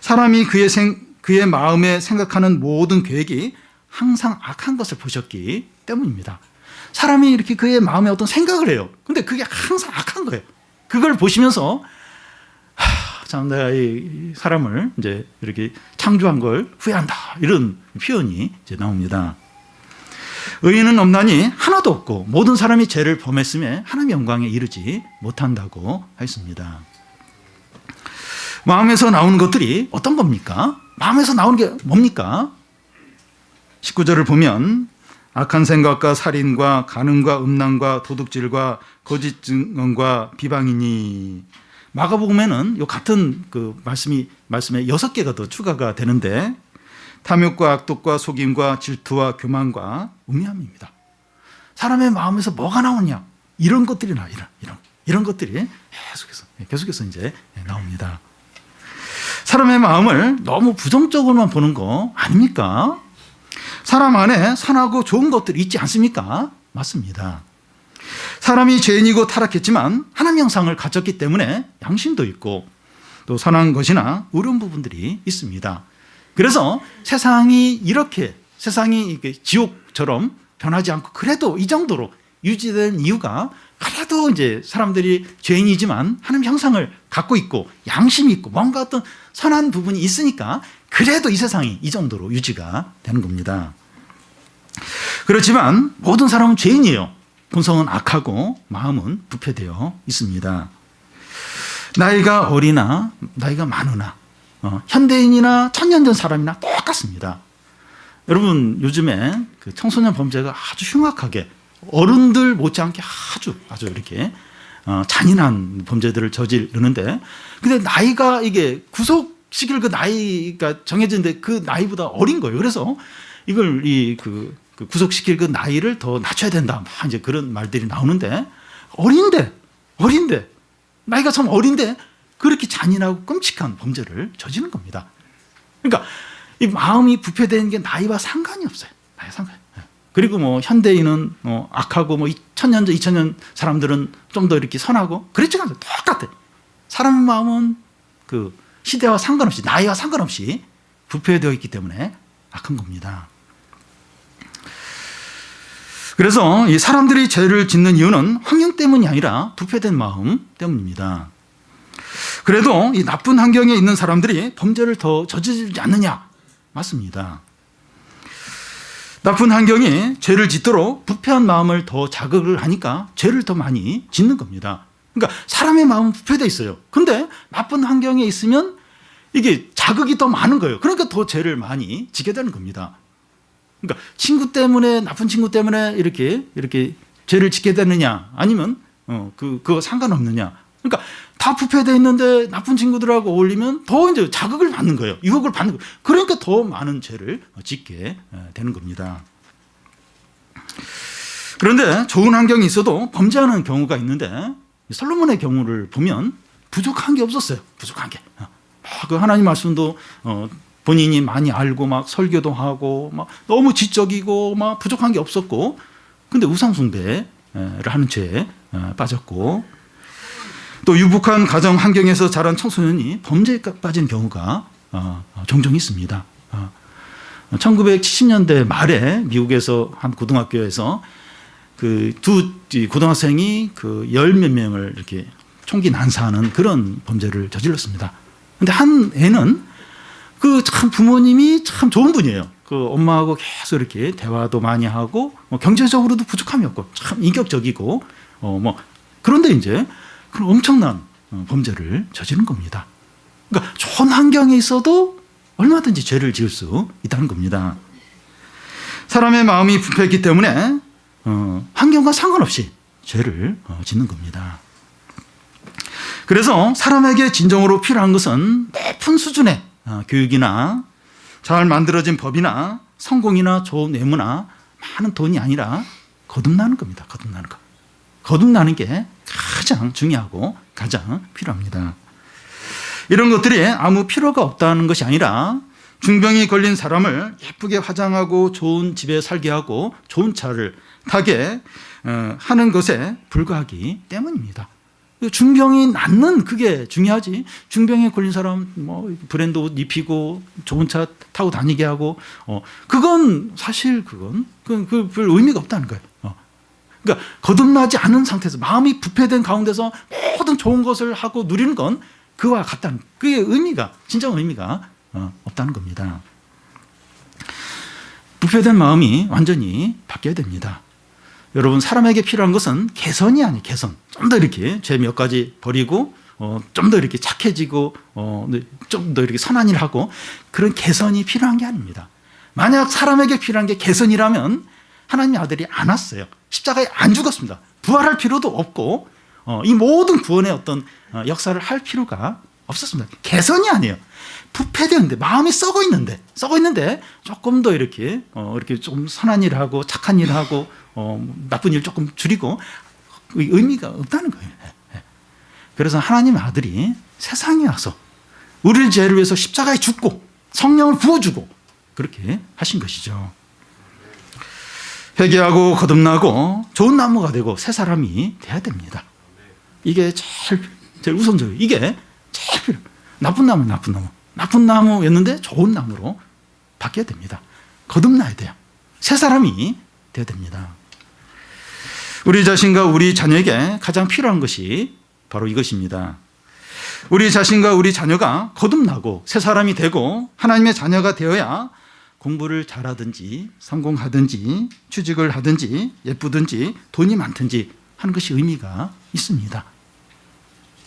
Speaker 1: 사람이 그의 마음에 생각하는 모든 계획이 항상 악한 것을 보셨기 때문입니다. 사람이 이렇게 그의 마음에 어떤 생각을 해요. 근데 그게 항상 악한 거예요. 그걸 보시면서 참 내가 이 사람을 이제 이렇게 창조한 걸 후회한다 이런 표현이 이제 나옵니다. 의인은 없나니 하나도 없고 모든 사람이 죄를 범했음에 하나님의 영광에 이르지 못한다고 했습니다. 마음에서 나오는 것들이 어떤 겁니까? 마음에서 나오는 게 뭡니까? 19절을 보면 악한 생각과 살인과 간음과 음란과 도둑질과 거짓 증언과 비방이니 마가복음에는 요 같은 그 말씀에 6개가 더 추가가 되는데 탐욕과 악독과 속임과 질투와 교만과 우매함입니다. 사람의 마음에서 뭐가 나오냐? 이런 것들이 이런 것들이 계속해서 이제 나옵니다. 사람의 마음을 너무 부정적으로만 보는 거 아닙니까? 사람 안에 선하고 좋은 것들이 있지 않습니까? 맞습니다. 사람이 죄인이고 타락했지만 하나님 형상을 가졌기 때문에 양심도 있고 또 선한 것이나 의로운 부분들이 있습니다. 그래서 세상이 지옥처럼 변하지 않고 그래도 이 정도로 유지된 이유가 그래도 이제 사람들이 죄인이지만 하나님 형상을 갖고 있고 양심이 있고 뭔가 어떤 선한 부분이 있으니까 그래도 이 세상이 이 정도로 유지가 되는 겁니다. 그렇지만 모든 사람은 죄인이에요. 본성은 악하고 마음은 부패되어 있습니다. 나이가 어리나 나이가 많으나 현대인이나 천년 전 사람이나 똑같습니다. 여러분 요즘에 그 청소년 범죄가 아주 흉악하게 어른들 못지않게 아주 이렇게 잔인한 범죄들을 저지르는데, 근데 나이가 이게 구속시킬 그 나이가 정해진데 그 나이보다 어린 거예요. 그래서 이걸 그 구속시킬 그 나이를 더 낮춰야 된다, 막 이제 그런 말들이 나오는데, 어린데 나이가 참 어린데 그렇게 잔인하고 끔찍한 범죄를 저지르는 겁니다. 그러니까 이 마음이 부패되는 게 나이와 상관이 없어요. 나이 상관. 그리고 뭐 현대인은 악하고 뭐 1000년 전 2000년 사람들은 좀 더 이렇게 선하고 그렇지가 않아요. 똑같아. 사람의 마음은 그 시대와 상관없이 나이와 상관없이 부패되어 있기 때문에 악한 겁니다. 그래서 이 사람들이 죄를 짓는 이유는 환경 때문이 아니라 부패된 마음 때문입니다. 그래도 이 나쁜 환경에 있는 사람들이 범죄를 더 저지르지 않느냐? 맞습니다. 나쁜 환경이 죄를 짓도록 부패한 마음을 더 자극을 하니까 죄를 더 많이 짓는 겁니다. 그러니까 사람의 마음은 부패되어 있어요. 근데 나쁜 환경에 있으면 이게 자극이 더 많은 거예요. 그러니까 더 죄를 많이 짓게 되는 겁니다. 그러니까 친구 때문에, 나쁜 친구 때문에 이렇게 죄를 짓게 되느냐, 아니면 그거 상관없느냐. 그러니까 다 부패되어 있는데 나쁜 친구들하고 어울리면 더 이제 자극을 받는 거예요. 유혹을 받는 거예요. 그러니까 더 많은 죄를 짓게 되는 겁니다. 그런데 좋은 환경이 있어도 범죄하는 경우가 있는데, 솔로몬의 경우를 보면 부족한 게 없었어요. 부족한 게. 그 하나님 말씀도 본인이 많이 알고 막 설교도 하고 막 너무 지적이고 막 부족한 게 없었고, 근데 우상숭배를 하는 죄에 빠졌고, 또 유복한 가정 환경에서 자란 청소년이 범죄에 빠진 경우가 종종 있습니다. 1970년대 말에 미국에서 한 고등학교에서 그 두 고등학생이 그 열 몇 명을 이렇게 총기 난사하는 그런 범죄를 저질렀습니다. 근데 한 애는 그 참 부모님이 참 좋은 분이에요. 그 엄마하고 계속 이렇게 대화도 많이 하고 경제적으로도 부족함이 없고 참 인격적이고 그런데 이제 그런 엄청난 범죄를 저지른 겁니다. 그러니까 좋은 환경에 있어도 얼마든지 죄를 지을 수 있다는 겁니다. 사람의 마음이 부패했기 때문에 환경과 상관없이 죄를 짓는 겁니다. 그래서 사람에게 진정으로 필요한 것은 높은 수준의 교육이나 잘 만들어진 법이나 성공이나 좋은 외모나 많은 돈이 아니라 거듭나는 겁니다. 거듭나는 것. 거듭나는 게 가장 중요하고 가장 필요합니다. 이런 것들이 아무 필요가 없다는 것이 아니라 중병이 걸린 사람을 예쁘게 화장하고 좋은 집에 살게 하고 좋은 차를 타게 하는 것에 불과하기 때문입니다. 중병이 낫는 그게 중요하지, 중병에 걸린 사람 뭐 브랜드 옷 입히고 좋은 차 타고 다니게 하고 그건 사실 그건 별 의미가 없다는 거예요. 그러니까 거듭나지 않은 상태에서 마음이 부패된 가운데서 모든 좋은 것을 하고 누리는 건 그와 같다는, 그게 의미가, 진정 의미가 없다는 겁니다. 부패된 마음이 완전히 바뀌어야 됩니다. 여러분, 사람에게 필요한 것은 개선이 아니에요. 개선. 좀 더 이렇게 죄 몇 가지 버리고 좀 더 이렇게 착해지고 좀 더 이렇게 선한 일을 하고, 그런 개선이 필요한 게 아닙니다. 만약 사람에게 필요한 게 개선이라면 하나님의 아들이 안 왔어요. 십자가에 안 죽었습니다. 부활할 필요도 없고 이 모든 구원의 어떤 역사를 할 필요가 없었습니다. 개선이 아니에요. 부패되는데, 마음이 썩어 있는데 조금 더 이렇게 좀 선한 일을 하고 착한 일을 하고 나쁜 일 조금 줄이고 의미가 없다는 거예요. 그래서 하나님의 아들이 세상에 와서 우리의 죄를 위해서 십자가에 죽고 성령을 부어주고 그렇게 하신 것이죠. 회개하고 거듭나고 좋은 나무가 되고 새 사람이 돼야 됩니다. 이게 제일 우선적이에요. 이게 제일 필요해요. 나쁜 나무였는데 좋은 나무로 바뀌어야 됩니다. 거듭나야 돼요. 새 사람이 되어야 됩니다. 우리 자신과 우리 자녀에게 가장 필요한 것이 바로 이것입니다. 우리 자신과 우리 자녀가 거듭나고 새 사람이 되고 하나님의 자녀가 되어야 공부를 잘하든지 성공하든지 취직을 하든지 예쁘든지 돈이 많든지 하는 것이 의미가 있습니다.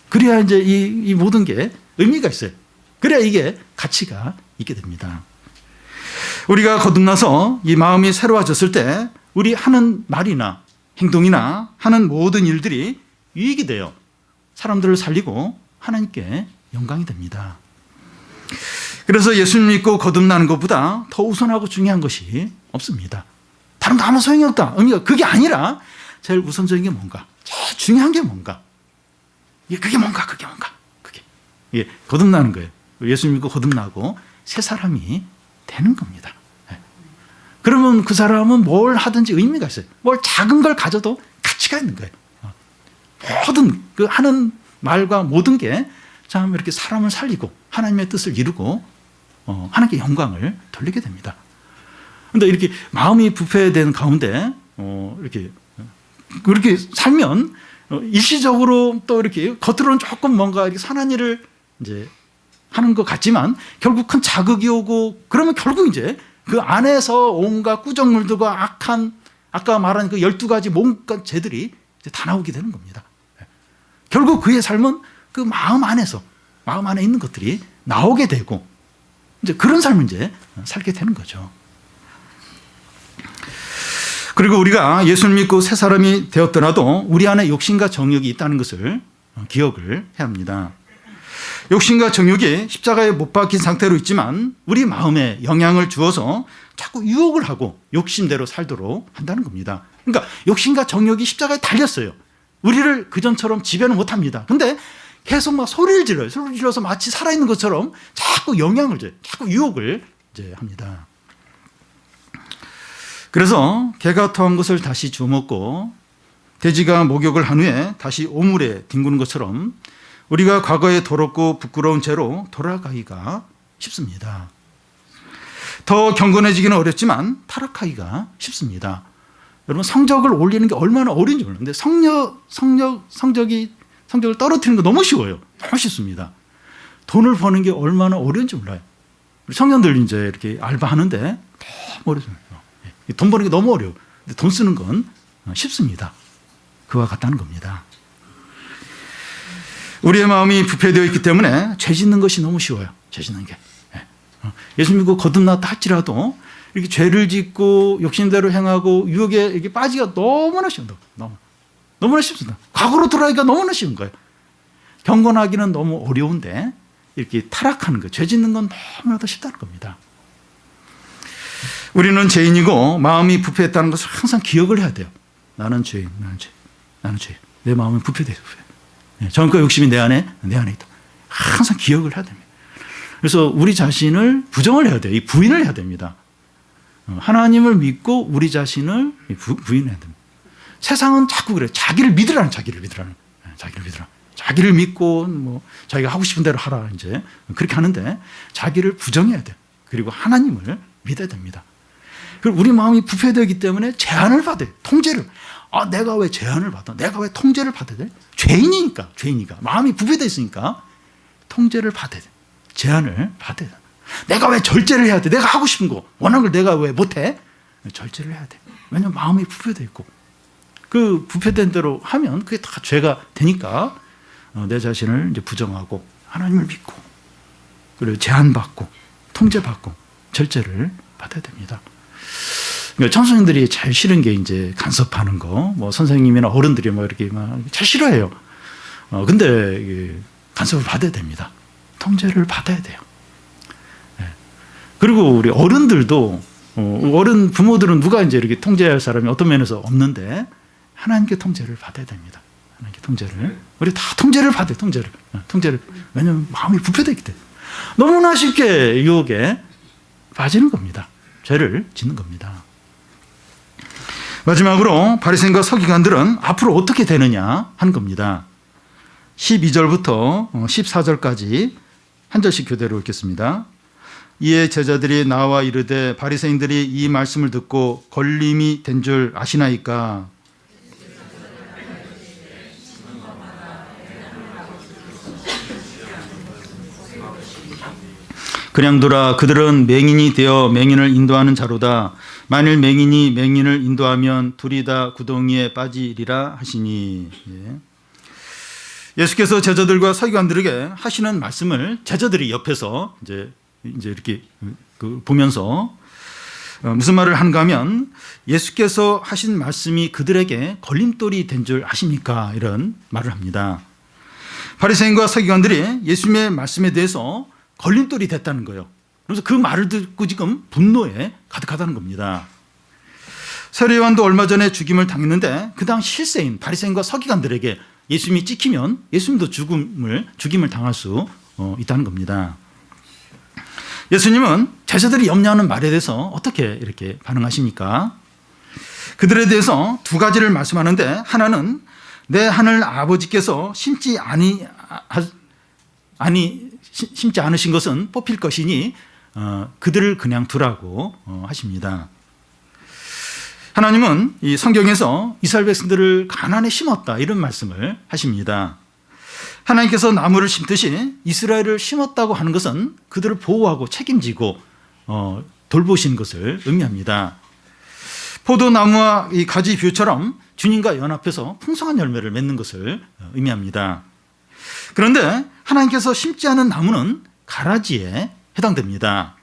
Speaker 1: 그래야 이제 이 모든 게 의미가 있어요. 그래야 이게 가치가 있게 됩니다. 우리가 거듭나서 이 마음이 새로워졌을 때 우리 하는 말이나 행동이나 하는 모든 일들이 유익이 돼요. 사람들을 살리고 하나님께 영광이 됩니다. 그래서 예수님 믿고 거듭나는 것보다 더 우선하고 중요한 것이 없습니다. 다른 거 아무 소용이 없다. 의미가 그게 아니라 제일 우선적인 게 뭔가, 제일 중요한 게 뭔가, 그게 뭔가. 그게 거듭나는 거예요. 예수님 믿고 거듭나고 새 사람이 되는 겁니다. 그러면 그 사람은 뭘 하든지 의미가 있어요. 뭘 작은 걸 가져도 가치가 있는 거예요. 모든 그 하는 말과 모든 게 참 이렇게 사람을 살리고 하나님의 뜻을 이루고 하나님께 영광을 돌리게 됩니다. 그런데 이렇게 마음이 부패된 가운데 그렇게 살면 일시적으로 또 이렇게 겉으로는 조금 뭔가 이렇게 선한 일을 이제 하는 것 같지만 결국 큰 자극이 오고 그러면 결국 이제 그 안에서 온갖 꾸정물들과 악한 아까 말한 그 12가지 뭔가 죄들이 이제 다 나오게 되는 겁니다. 결국 그의 삶은 그 마음 안에 있는 것들이 나오게 되고 이제 그런 삶을 이제 살게 되는 거죠. 그리고 우리가 예수를 믿고 새 사람이 되었더라도 우리 안에 욕심과 정욕이 있다는 것을 기억을 해야 합니다. 욕심과 정욕이 십자가에 못 박힌 상태로 있지만 우리 마음에 영향을 주어서 자꾸 유혹을 하고 욕심대로 살도록 한다는 겁니다. 그러니까 욕심과 정욕이 십자가에 달렸어요. 우리를 그전처럼 지배는 못합니다. 근데 계속 막 소리를 질러서 마치 살아있는 것처럼 자꾸 영향을 줘요. 자꾸 유혹을 이제 합니다. 그래서 개가 토한 것을 다시 주워먹고 돼지가 목욕을 한 후에 다시 오물에 뒹구는 것처럼 우리가 과거에 더럽고 부끄러운 죄로 돌아가기가 쉽습니다. 더 경건해지기는 어렵지만 타락하기가 쉽습니다. 여러분 성적을 올리는 게 얼마나 어려운지 몰라요. 근데 성적을 떨어뜨리는 거 너무 쉬워요. 너무 쉽습니다. 돈을 버는 게 얼마나 어려운지 몰라요. 우리 청년들 이제 이렇게 알바하는데 너무 어렵습니다. 돈 버는 게 너무 어려워. 근데 돈 쓰는 건 쉽습니다. 그와 같다는 겁니다. 우리의 마음이 부패되어 있기 때문에 죄 짓는 것이 너무 쉬워요. 죄 짓는 게. 예수 믿고 거듭났다 할지라도 이렇게 죄를 짓고 욕심대로 행하고 유혹에 이렇게 빠지기가 너무나 쉬운다. 너무나 쉽습니다. 과거로 돌아가기가 너무나 쉬운 거예요. 경건하기는 너무 어려운데 이렇게 타락하는 거, 죄 짓는 건 너무나도 쉽다는 겁니다. 우리는 죄인이고 마음이 부패했다는 것을 항상 기억을 해야 돼요. 나는 죄인. 내 마음은 부패돼 있어요. 정과 욕심이 내 안에 있다. 항상 기억을 해야 됩니다. 그래서 우리 자신을 부정을 해야 돼요. 이 부인을 해야 됩니다. 하나님을 믿고 우리 자신을 부인해야 됩니다. 세상은 자꾸 그래. 자기를 믿으라. 자기를 믿고 뭐 자기가 하고 싶은 대로 하라 이제 그렇게 하는데 자기를 부정해야 돼. 그리고 하나님을 믿어야 됩니다. 그리고 우리 마음이 부패되기 때문에 제한을 받아요. 통제를. 내가 왜 제한을 받아? 내가 왜 통제를 받아야 돼? 죄인이니까. 마음이 부패되어 있으니까 통제를 받아야 돼. 제한을 받아야 돼. 내가 왜 절제를 해야 돼? 내가 하고 싶은 거, 원하는 걸 내가 왜 못해? 절제를 해야 돼. 왜냐하면 마음이 부패되어 있고 그 부패된 대로 하면 그게 다 죄가 되니까 내 자신을 이제 부정하고 하나님을 믿고 그리고 제한받고 통제받고 절제를 받아야 됩니다. 그러니까 청소년들이 제일 싫은 게 이제 간섭하는 거, 뭐 선생님이나 어른들이 뭐 이렇게 막 제일 싫어해요. 근데 간섭을 받아야 됩니다. 통제를 받아야 돼요. 그리고 우리 어른들도 어른 부모들은 누가 이제 이렇게 통제할 사람이 어떤 면에서 없는데 하나님께 통제를 받아야 됩니다. 하나님께 통제를. 우리 다 통제를 받아요. 통제를. 왜냐하면 마음이 부패되기 때문에 너무나 쉽게 유혹에 빠지는 겁니다. 죄를 짓는 겁니다. 마지막으로 바리새인과 서기관들은 앞으로 어떻게 되느냐 하는 겁니다. 12절부터 14절까지 한 절씩 교대로 읽겠습니다. 이에 제자들이 나와 이르되 바리새인들이 이 말씀을 듣고 걸림이 된 줄 아시나이까. 그냥 두라. 그들은 맹인이 되어 맹인을 인도하는 자로다. 만일 맹인이 맹인을 인도하면 둘이 다 구덩이에 빠지리라 하시니. 예수께서 제자들과 서기관들에게 하시는 말씀을 제자들이 옆에서 이제 이렇게 보면서 무슨 말을 하는가 하면, 예수께서 하신 말씀이 그들에게 걸림돌이 된 줄 아십니까? 이런 말을 합니다. 바리새인과 서기관들이 예수님의 말씀에 대해서 걸림돌이 됐다는 거예요. 그래서 그 말을 듣고 지금 분노에 가득하다는 겁니다. 세례요한도 얼마 전에 죽임을 당했는데 그 당시 실세인 바리새인과 서기관들에게 예수님이 찍히면 예수님도 죽임을 당할 수 있다는 겁니다. 예수님은 제자들이 염려하는 말에 대해서 어떻게 이렇게 반응하십니까? 그들에 대해서 두 가지를 말씀하는데, 하나는 내 하늘 아버지께서 심지 않으신 것은 뽑힐 것이니 그들을 그냥 두라고 하십니다. 하나님은 이 성경에서 이스라엘 백성들을 가나안에 심었다, 이런 말씀을 하십니다. 하나님께서 나무를 심듯이 이스라엘을 심었다고 하는 것은 그들을 보호하고 책임지고 돌보신 것을 의미합니다. 포도나무와 이 가지 비유처럼 주님과 연합해서 풍성한 열매를 맺는 것을 의미합니다. 그런데 하나님께서 심지 않은 나무는 가라지에 해당됩니다.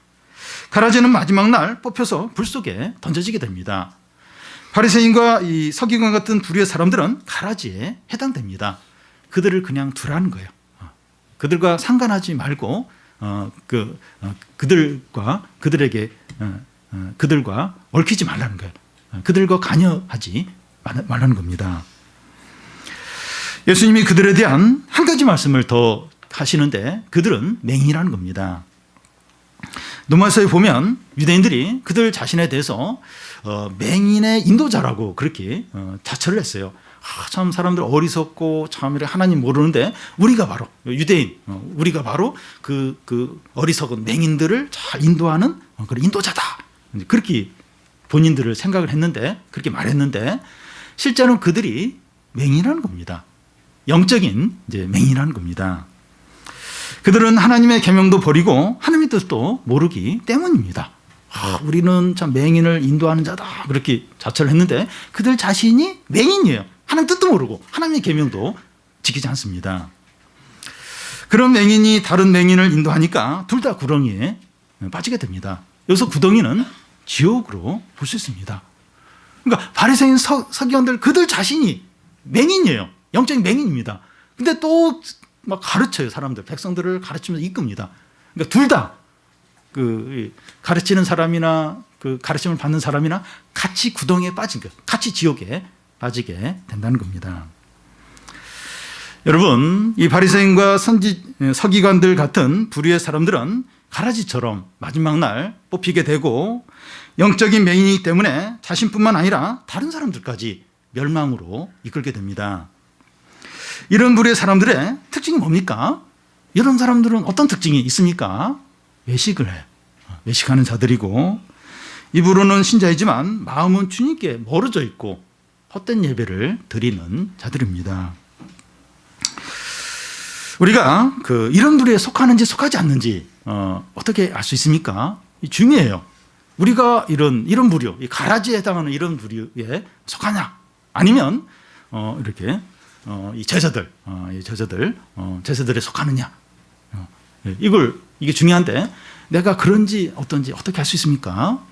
Speaker 1: 가라지는 마지막 날 뽑혀서 불 속에 던져지게 됩니다. 바리새인과 이 서기관 같은 부류의 사람들은 가라지에 해당됩니다. 그들을 그냥 두라는 거예요. 그들과 상관하지 말고 그들과 얽히지 말라는 거예요. 그들과 관여하지 말라는 겁니다. 예수님이 그들에 대한 한 가지 말씀을 더 하시는데, 그들은 맹인이라는 겁니다. 로마서에 보면 유대인들이 그들 자신에 대해서 맹인의 인도자라고 그렇게 자처를 했어요. 참 사람들 어리석고 참 하나님 모르는데 우리가 바로 유대인, 우리가 바로 그 어리석은 맹인들을 잘 인도하는 그런 인도자다. 그렇게 본인들을 생각을 했는데, 그렇게 말했는데, 실제로는 그들이 맹인이라는 겁니다. 영적인 맹인이라는 겁니다. 그들은 하나님의 계명도 버리고 하나님의 뜻도 모르기 때문입니다. 우리는 참 맹인을 인도하는 자다, 그렇게 자처를 했는데 그들 자신이 맹인이에요. 하나님 뜻도 모르고 하나님의 계명도 지키지 않습니다. 그런 맹인이 다른 맹인을 인도하니까 둘 다 구덩이에 빠지게 됩니다. 여기서 구덩이는 지옥으로 볼 수 있습니다. 그러니까 바리새인 서기관들 그들 자신이 맹인이에요. 영적인 맹인입니다. 근데 또 막 가르쳐요. 사람들, 백성들을 가르치면서 이끕니다. 그러니까 둘 다 그 가르치는 사람이나 그 가르침을 받는 사람이나 같이 구덩이에 빠진 것, 같이 지옥에 빠지게 된다는 겁니다. 여러분, 이 바리새인과 서기관들 같은 부류의 사람들은 가라지처럼 마지막 날 뽑히게 되고, 영적인 맹인이기 때문에 자신뿐만 아니라 다른 사람들까지 멸망으로 이끌게 됩니다. 이런 부류의 사람들의 특징이 뭡니까? 이런 사람들은 어떤 특징이 있습니까? 외식을 해요. 외식하는 자들이고, 입으로는 신자이지만 마음은 주님께 멀어져 있고 헛된 예배를 드리는 자들입니다. 우리가 이런 부류에 속하는지 속하지 않는지 어떻게 알 수 있습니까? 중요해요. 우리가 이런 부류, 이 가라지에 해당하는 이런 부류에 속하냐, 아니면 이렇게 이 제자들에 속하느냐, 이게 중요한데, 내가 그런지 어떤지 어떻게 할 수 있습니까?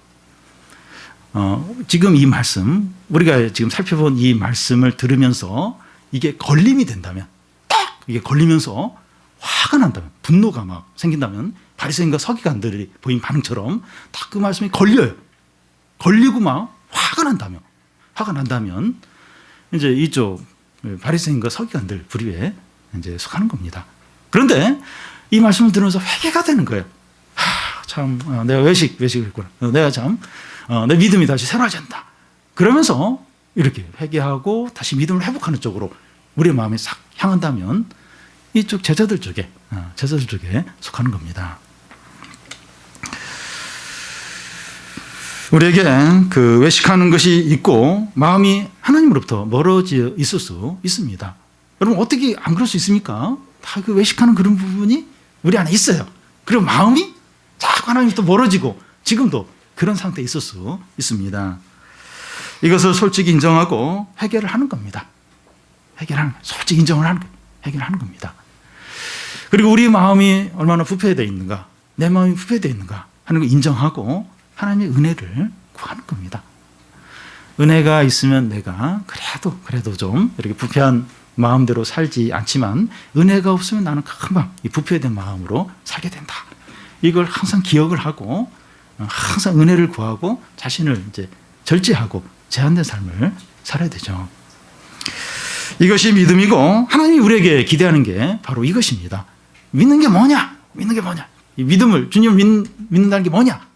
Speaker 1: 지금 이 말씀, 우리가 지금 살펴본 이 말씀을 들으면서 이게 걸림이 된다면, 딱 이게 걸리면서 화가 난다면, 분노가 막 생긴다면, 바리새인과 서기관들이 보인 반응처럼 딱 그 말씀이 걸려요. 걸리고 막 화가 난다면 이제 이쪽 바리새인과 서기관들 부류에 이제 속하는 겁니다. 그런데 이 말씀을 들으면서 회개가 되는 거예요. 참 내가 외식을 했구나. 내가 참 내 믿음이 다시 새로워야 된다. 그러면서 이렇게 회개하고 다시 믿음을 회복하는 쪽으로 우리의 마음이 싹 향한다면 이쪽 제자들 쪽에 속하는 겁니다. 우리에게 그 외식하는 것이 있고 마음이 하나님으로부터 멀어져 있을 수 있습니다. 여러분 어떻게 안 그럴 수 있습니까? 다 그 외식하는 그런 부분이 우리 안에 있어요. 그리고 마음이 자꾸 하나님부터 멀어지고 지금도 그런 상태에 있을 수 있습니다. 이것을 솔직히 인정하고 해결을 하는 겁니다. 솔직히 인정을 하는 거예요. 해결하는 겁니다. 그리고 우리 마음이 얼마나 부패되어 있는가, 내 마음이 부패되어 있는가 하는 걸 인정하고 하나님의 은혜를 구하는 겁니다. 은혜가 있으면 내가 그래도 좀 이렇게 부패한 마음대로 살지 않지만 은혜가 없으면 나는 금방 이 부패된 마음으로 살게 된다. 이걸 항상 기억을 하고 항상 은혜를 구하고 자신을 이제 절제하고 제한된 삶을 살아야 되죠. 이것이 믿음이고 하나님이 우리에게 기대하는 게 바로 이것입니다. 믿는 게 뭐냐? 이 믿음을 주님을 믿는다는 게 뭐냐?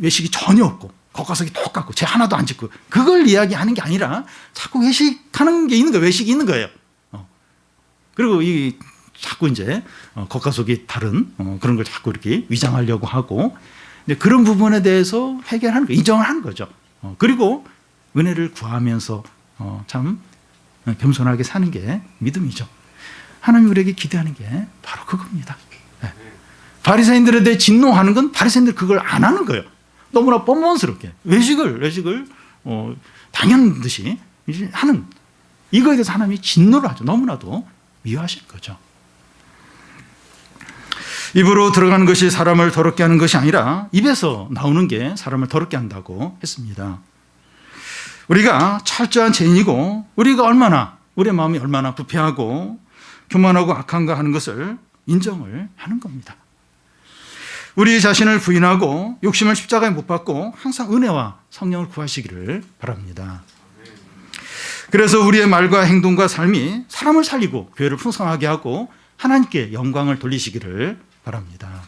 Speaker 1: 외식이 전혀 없고 겉가속이 똑같고 죄 하나도 안 짓고 그걸 이야기하는 게 아니라 자꾸 외식하는 게 있는 거예요. 외식이 있는 거예요. 그리고 이 자꾸 이제 겉가속이 다른 그런 걸 자꾸 이렇게 위장하려고 하고 그런 부분에 대해서 해결하는 거, 인정을 하는 거죠. 그리고 은혜를 구하면서 참 겸손하게 사는 게 믿음이죠. 하나님 우리에게 기대하는 게 바로 그겁니다. 바리새인들에 대해 진노하는 건 바리새인들 그걸 안 하는 거예요. 너무나 뻔뻔스럽게 외식을 당연한 듯이 하는 이거에 대해서 하나님이 진노를 하죠. 너무나도 미워하실 거죠. 입으로 들어가는 것이 사람을 더럽게 하는 것이 아니라 입에서 나오는 게 사람을 더럽게 한다고 했습니다. 우리가 철저한 죄인이고 우리의 마음이 얼마나 부패하고 교만하고 악한가 하는 것을 인정을 하는 겁니다. 우리 자신을 부인하고 욕심을 십자가에 못 박고 항상 은혜와 성령을 구하시기를 바랍니다. 그래서 우리의 말과 행동과 삶이 사람을 살리고 교회를 풍성하게 하고 하나님께 영광을 돌리시기를 바랍니다.